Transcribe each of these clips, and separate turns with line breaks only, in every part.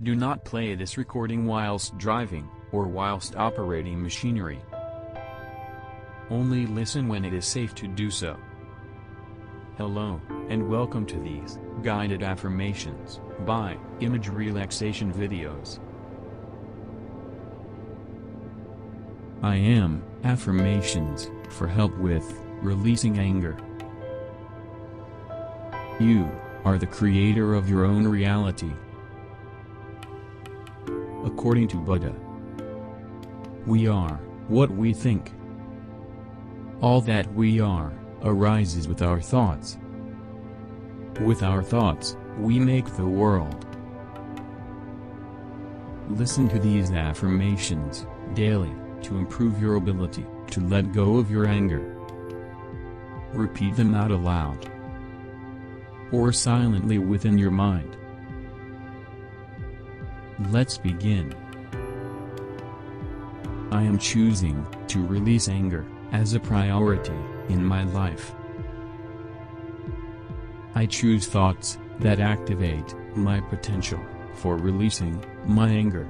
Do not play this recording whilst driving, or whilst operating machinery. Only listen when it is safe to do so. Hello, and welcome to these guided affirmations by image relaxation videos. I am affirmations for help with releasing anger. You are the creator of your own reality. According to Budha, we are what we think. All that we are arises with our thoughts. With our thoughts, we make the world. Listen to these affirmations daily to improve your ability to let go of your anger. Repeat them out aloud or silently within your mind. Let's begin. I am choosing to release anger as a priority in my life. I choose thoughts that activate my potential for releasing my anger.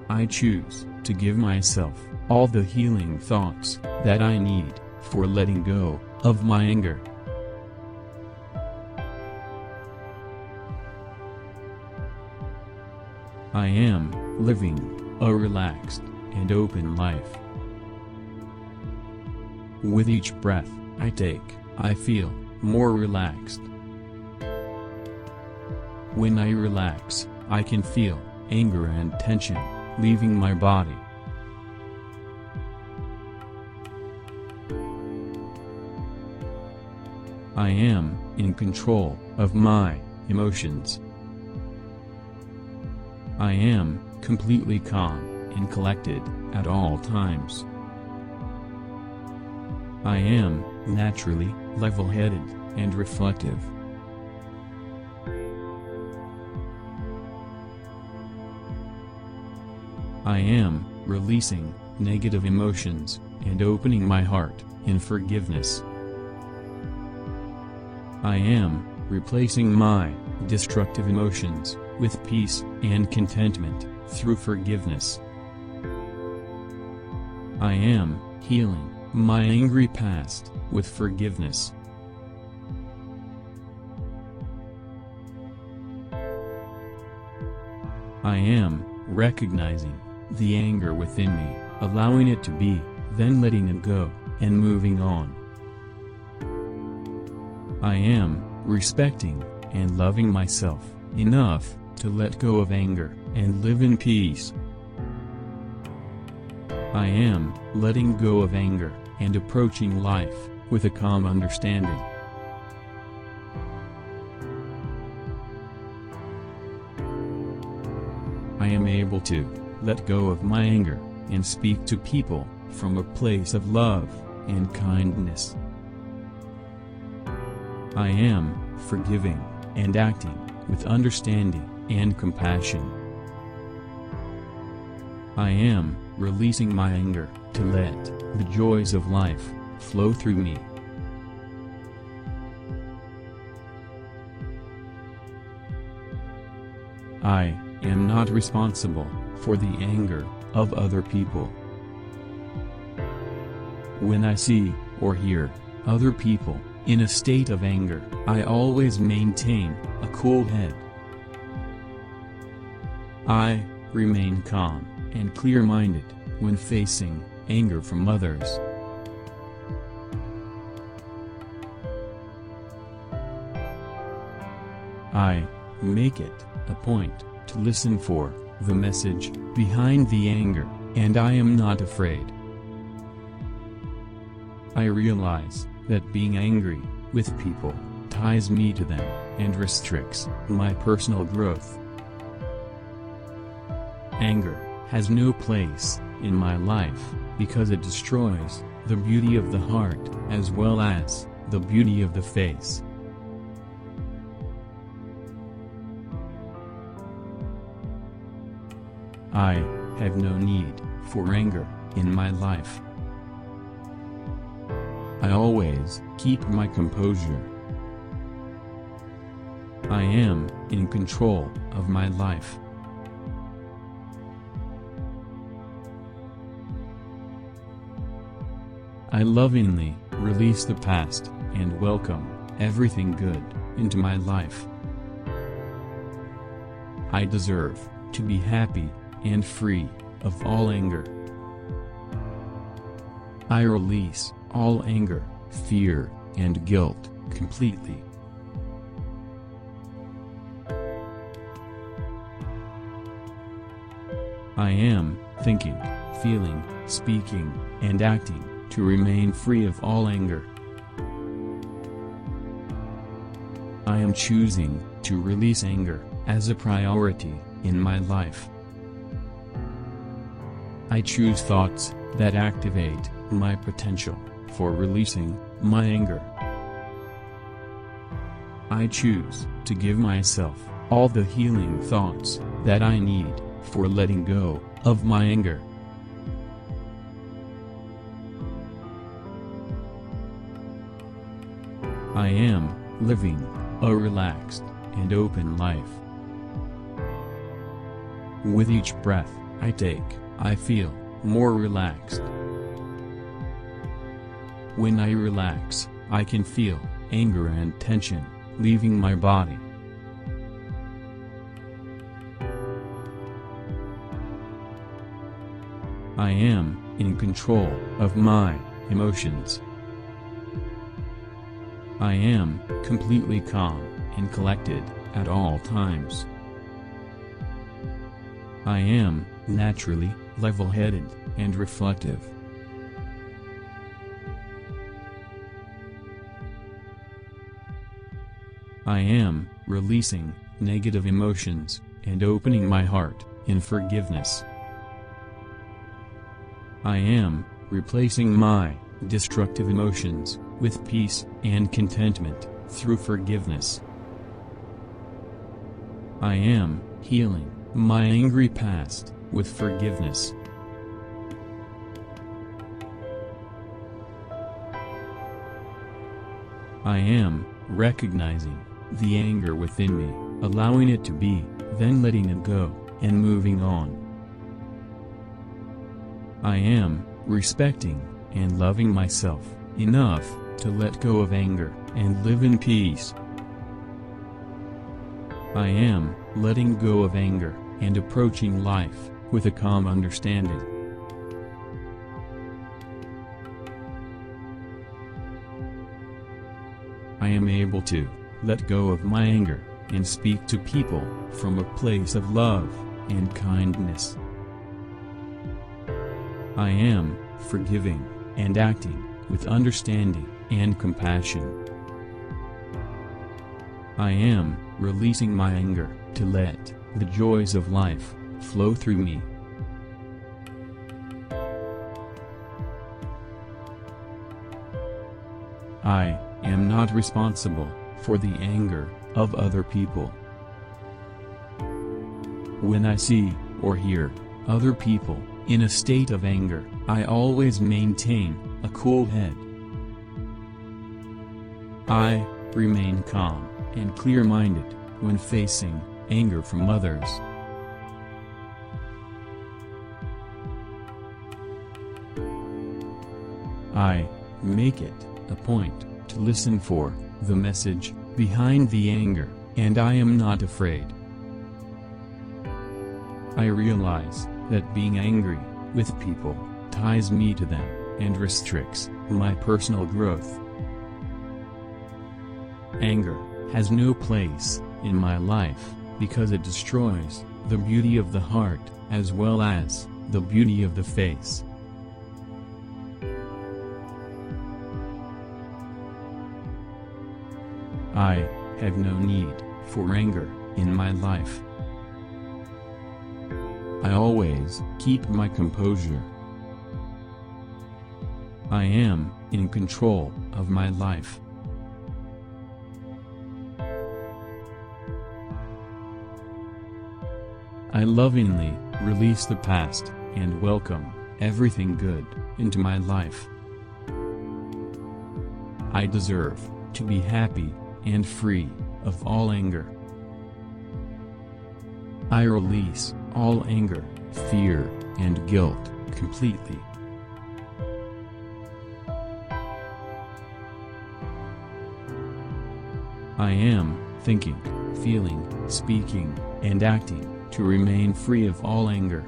I choose to give myself all the healing thoughts that I need for letting go of my anger. I am living a relaxed and open life. With each breath I take, I feel more relaxed. When I relax, I can feel anger and tension leaving my body. I am in control of my emotions. I am completely calm and collected at all times. I am naturally level-headed and reflective. I am releasing negative emotions and opening my heart in forgiveness. I am replacing my destructive emotions with peace and contentment through forgiveness. I am healing my angry past with forgiveness. I am recognizing the anger within me, allowing it to be, then letting it go, and moving on. I am respecting and loving myself enough to let go of anger and live in peace. I am letting go of anger and approaching life with a calm understanding. I am able to let go of my anger and speak to people from a place of love and kindness. I am forgiving and acting with understanding and compassion. I am releasing my anger to let the joys of life flow through me. I am not responsible for the anger of other people. When I see or hear other people in a state of anger, I always maintain a cool head. I remain calm and clear-minded when facing anger from others. I make it a point to listen for the message behind the anger, and I am not afraid. I realize that being angry with people ties me to them and restricts my personal growth. Anger has no place in my life because it destroys the beauty of the heart as well as the beauty of the face. I have no need for anger in my life. I always keep my composure. I am in control of my life. I lovingly release the past and welcome everything good into my life. I deserve to be happy and free of all anger. I release all anger, fear, and guilt completely. I am thinking, feeling, speaking, and acting to remain free of all anger. I am choosing to release anger as a priority in my life. I choose thoughts that activate my potential for releasing my anger. I choose to give myself all the healing thoughts that I need for letting go of my anger. I am living a relaxed and open life. With each breath I take, I feel more relaxed. When I relax, I can feel anger and tension leaving my body. I am in control of my emotions. I am completely calm and collected at all times. I am naturally level-headed and reflective. I am releasing negative emotions and opening my heart in forgiveness. I am replacing my destructive emotions with peace and contentment through forgiveness. I am healing my angry past with forgiveness. I am recognizing the anger within me, allowing it to be, then letting it go, and moving on. I am respecting and loving myself enough to let go of anger and live in peace. I am letting go of anger and approaching life with a calm understanding. I am able to let go of my anger and speak to people from a place of love and kindness. I am forgiving and acting with understanding and compassion. I am releasing my anger to let the joys of life flow through me. I am not responsible for the anger of other people. When I see or hear other people in a state of anger, I always maintain a cool head. I remain calm and clear-minded when facing anger from others. I make it a point to listen for the message behind the anger, and I am not afraid. I realize that being angry with people ties me to them and restricts my personal growth. Anger has no place in my life because it destroys the beauty of the heart as well as the beauty of the face. I have no need for anger in my life. I always keep my composure. I am in control of my life. I lovingly release the past and welcome everything good into my life. I deserve to be happy and free of all anger. I release all anger, fear, and guilt completely. I am thinking, feeling, speaking, and acting to remain free of all anger,